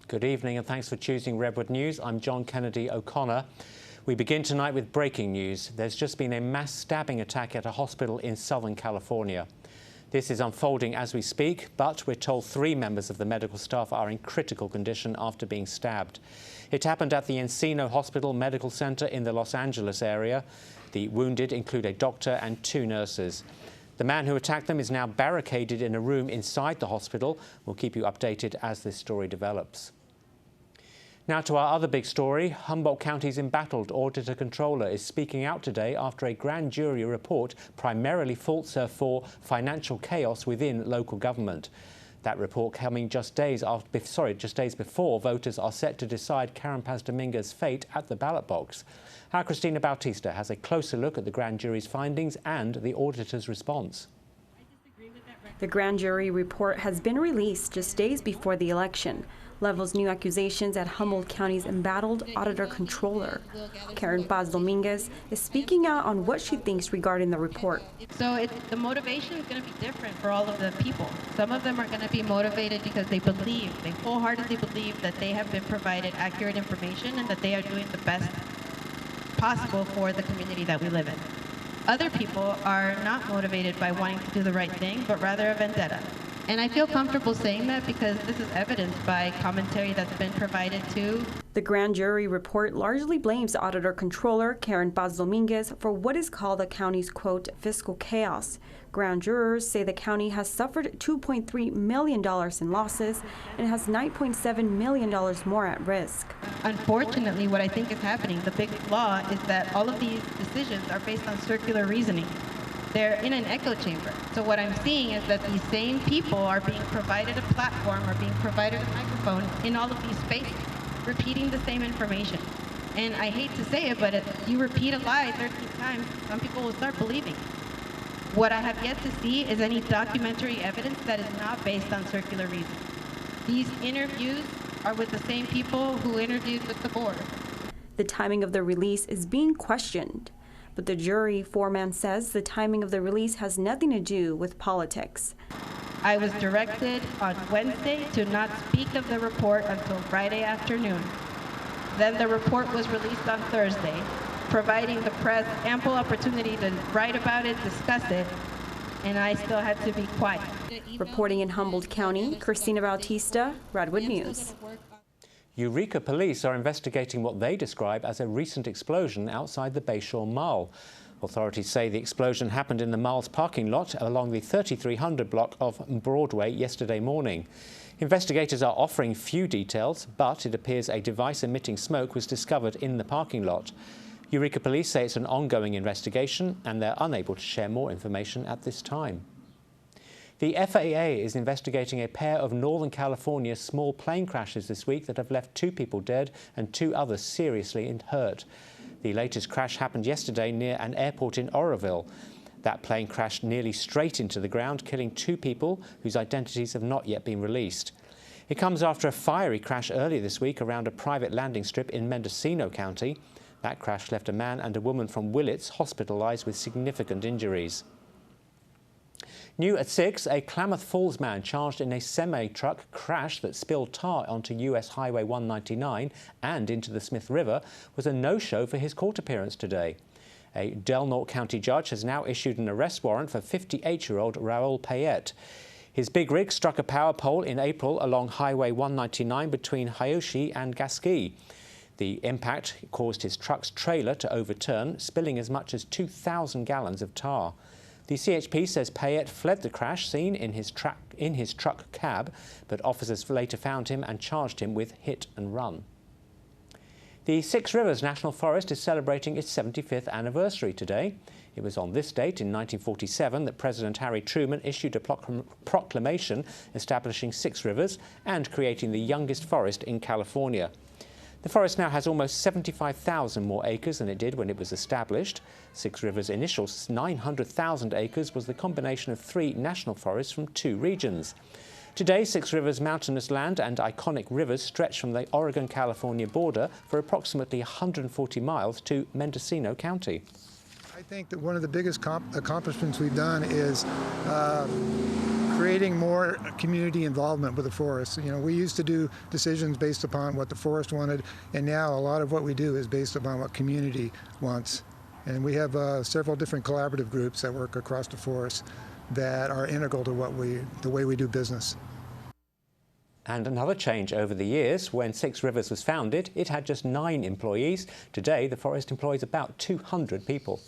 Good evening and thanks for choosing Redwood News. I'm John Kennedy O'Connor. We begin tonight with breaking news. There's just been a mass stabbing attack at a hospital in Southern California. This is unfolding as we speak, but we're told 3 members of the medical staff are in critical condition after being stabbed. It happened at the Encino Hospital Medical Center in the Los Angeles area. The wounded include a doctor and 2 nurses. The man who attacked them is now barricaded in a room inside the hospital. We'll keep you updated as this story develops. Now to our other big story. Humboldt County's embattled auditor-controller is speaking out today after a grand jury report primarily faults her for financial chaos within local government. That report coming just days before voters are set to decide Karen Paz-Dominguez's fate at the ballot box. Our Cristina Bautista has a closer look at the grand jury's findings and the auditor's response. The grand jury report has been released just days before the election. Levels new accusations at Humboldt County's embattled auditor-controller. Karen Paz-Dominguez is speaking out on what she thinks regarding the report. So the motivation is going to be different for all of the people. Some of them are going to be motivated because they wholeheartedly believe that they have been provided accurate information and that they are doing the best possible for the community that we live in. Other people are not motivated by wanting to do the right thing, but rather a vendetta. And I feel comfortable saying that because this is evidenced by commentary that's been provided to. The grand jury report largely blames auditor-controller Karen Paz-Dominguez for what is called the county's, quote, fiscal chaos. Grand jurors say the county has suffered $2.3 million in losses and has $9.7 million more at risk. Unfortunately, what I think is happening, the big flaw, is that all of these decisions are based on circular reasoning. They're in an echo chamber. So what I'm seeing is that these same people are being provided a platform or being provided a microphone in all of these spaces, repeating the same information. And I hate to say it, but if you repeat a lie 13 times, some people will start believing. What I have yet to see is any documentary evidence that is not based on circular reasoning. These interviews are with the same people who interviewed with the board. The timing of the release is being questioned. But the jury foreman says the timing of the release has nothing to do with politics. I was directed on Wednesday to not speak of the report until Friday afternoon. Then the report was released on Thursday, providing the press ample opportunity to write about it, discuss it, and I still had to be quiet. Reporting in Humboldt County, Cristina Bautista, Redwood News. Eureka police are investigating what they describe as a recent explosion outside the Bayshore Mall. Authorities say the explosion happened in the mall's parking lot along the 3300 block of Broadway yesterday morning. Investigators are offering few details, but it appears a device emitting smoke was discovered in the parking lot. Eureka police say it's an ongoing investigation and they're unable to share more information at this time. The FAA is investigating a pair of Northern California small plane crashes this week that have left 2 people dead and 2 others seriously hurt. The latest crash happened yesterday near an airport in Oroville. That plane crashed nearly straight into the ground, killing 2 people whose identities have not yet been released. It comes after a fiery crash earlier this week around a private landing strip in Mendocino County. That crash left a man and a woman from Willits hospitalized with significant injuries. New at 6, a Klamath Falls man charged in a semi-truck crash that spilled tar onto US Highway 199 and into the Smith River was a no-show for his court appearance today. A Del Norte County judge has now issued an arrest warrant for 58-year-old Raul Payette. His big rig struck a power pole in April along Highway 199 between Hiyoshi and Gasquet. The impact caused his truck's trailer to overturn, spilling as much as 2,000 gallons of tar. The CHP says Payette fled the crash scene in his truck cab, but officers later found him and charged him with hit and run. The Six Rivers National Forest is celebrating its 75th anniversary today. It was on this date in 1947 that President Harry Truman issued a proclamation establishing Six Rivers and creating the youngest forest in California. The forest now has almost 75,000 more acres than it did when it was established. Six Rivers' initial 900,000 acres was the combination of 3 national forests from 2 regions. Today, Six Rivers' mountainous land and iconic rivers stretch from the Oregon-California border for approximately 140 miles to Mendocino County. I think that one of the biggest accomplishments we've done is creating more community involvement with the forest. You know, we used to do decisions based upon what the forest wanted, and now a lot of what we do is based upon what community wants. And we have several different collaborative groups that work across the forest that are integral to the way we do business. And another change over the years. When Six Rivers was founded, it had just 9 employees. Today, the forest employs about 200 people.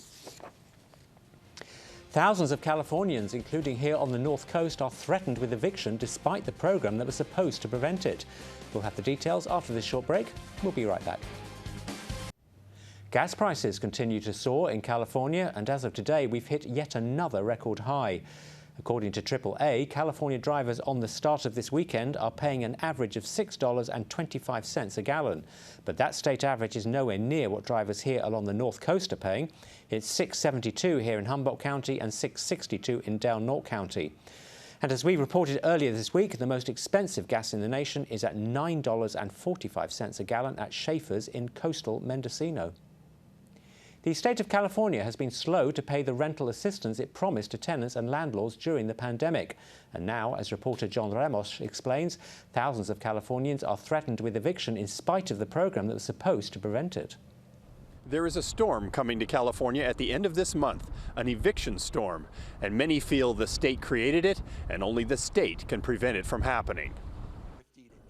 Thousands of Californians, including here on the North Coast, are threatened with eviction despite the program that was supposed to prevent it. We'll have the details after this short break. We'll be right back. Gas prices continue to soar in California, and as of today, we've hit yet another record high. According to AAA, California drivers on the start of this weekend are paying an average of $6.25 a gallon. But that state average is nowhere near what drivers here along the North Coast are paying. It's $6.72 here in Humboldt County and $6.62 in Del Norte County. And as we reported earlier this week, the most expensive gas in the nation is at $9.45 a gallon at Schaefer's in coastal Mendocino. The state of California has been slow to pay the rental assistance it promised to tenants and landlords during the pandemic. And now, as reporter John Ramos explains, thousands of Californians are threatened with eviction in spite of the program that was supposed to prevent it. There is a storm coming to California at the end of this month, an eviction storm, and many feel the state created it and only the state can prevent it from happening.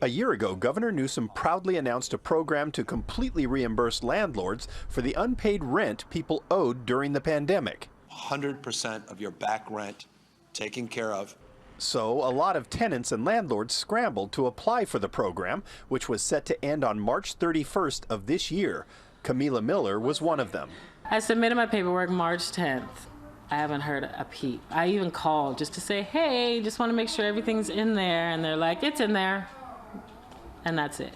A year ago, Governor Newsom proudly announced a program to completely reimburse landlords for the unpaid rent people owed during the pandemic. 100% of your back rent taken care of. So a lot of tenants and landlords scrambled to apply for the program, which was set to end on March 31st of this year. Camila Miller was one of them. I submitted my paperwork March 10th. I haven't heard a peep. I even called just to say, hey, just want to make sure everything's in there. And they're like, it's in there. And that's it.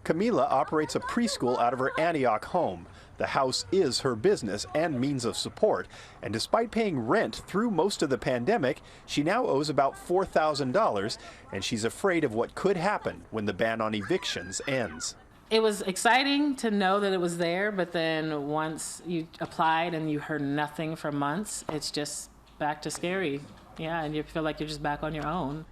Camila operates a preschool out of her Antioch home. The house is her business and means of support. And despite paying rent through most of the pandemic, she now owes about $4,000, and she's afraid of what could happen when the ban on evictions ends. It was exciting to know that it was there, but then once you applied and you heard nothing for months, it's just back to scary. Yeah, and you feel like you're just back on your own.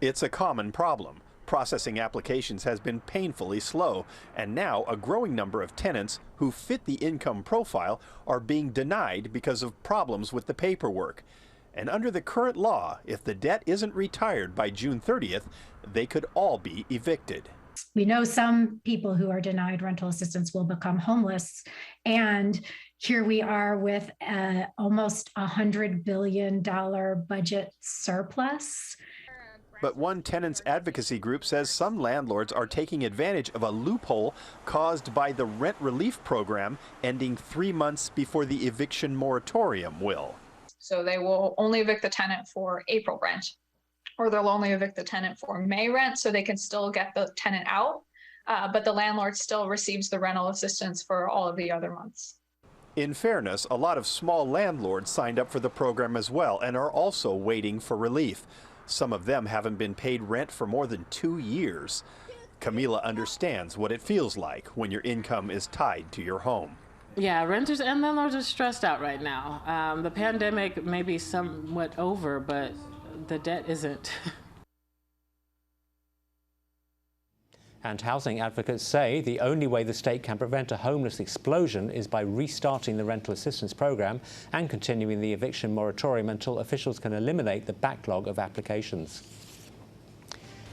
It's a common problem. Processing applications has been painfully slow, and now a growing number of tenants who fit the income profile are being denied because of problems with the paperwork. And under the current law, if the debt isn't retired by June 30th, they could all be evicted. We know some people who are denied rental assistance will become homeless, and here we are with almost $100 billion budget surplus. But one tenants advocacy group says some landlords are taking advantage of a loophole caused by the rent relief program ending 3 months before the eviction moratorium will. So they will only evict the tenant for April rent, or they'll only evict the tenant for May rent, so they can still get the tenant out, but the landlord still receives the rental assistance for all of the other months. In fairness, a lot of small landlords signed up for the program as well and are also waiting for relief. Some of them haven't been paid rent for more than 2 years. Camila understands what it feels like when your income is tied to your home. Yeah, renters and landlords are stressed out right now. The pandemic may be somewhat over, but the debt isn't. And housing advocates say the only way the state can prevent a homeless explosion is by restarting the rental assistance program and continuing the eviction moratorium until officials can eliminate the backlog of applications.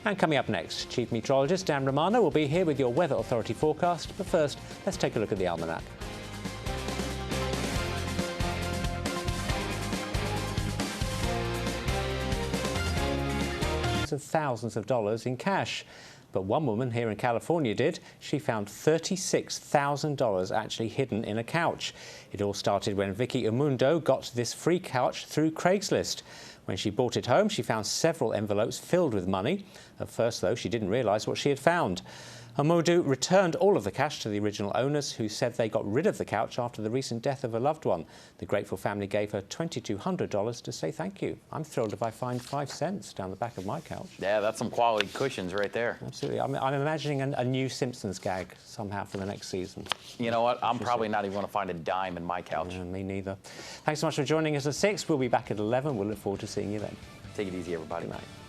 And coming up next, Chief Meteorologist Dan Romano will be here with your Weather Authority forecast. But first, let's take a look at the almanac. Of thousands of dollars in cash. But one woman here in California did. She found $36,000 actually hidden in a couch. It all started when Vicky Amundo got this free couch through Craigslist. When she brought it home, she found several envelopes filled with money. At first, though, she didn't realize what she had found. Amundo returned all of the cash to the original owners, who said they got rid of the couch after the recent death of a loved one. The grateful family gave her $2,200 to say thank you. I'm thrilled if I find 5 cents down the back of my couch. Yeah, that's some quality cushions right there. Absolutely. I'm imagining a new Simpsons gag somehow for the next season. You know what? I'm probably not even going to find a dime in my couch. Me neither. Thanks so much for joining us at 6. We'll be back at 11. We'll look forward to seeing you then. Take it easy, everybody. Good night.